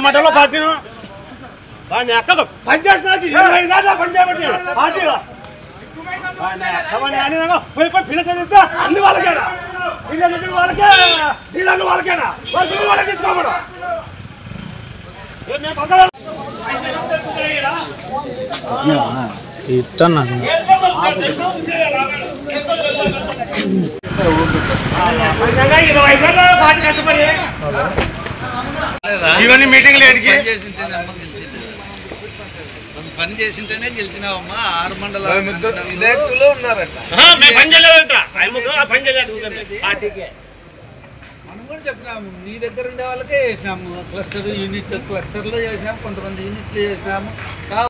మఠంలో పార్టీ వాడిని ఎక్కడ పనిచేస్తున్నది 25 దాకా పనిచేయబట్టి పార్టీలో పోయి పిల్లలు అన్ని వాళ్ళకేనా పిల్లలు వాళ్ళకే డీలర్లు వాళ్ళకేనా వాళ్ళకి తీసుకోమడం ఇవన్నీ మీటింగ్లు పని చేసింటేనే గెలిచినావమ్మా 6 మండలాలు మనం కూడా చెప్పినాము నీ దగ్గర ఉండే వాళ్ళకే చేసినాము క్లస్టర్లో చేసినాము కొంతమంది యూనిట్లు చేసినాము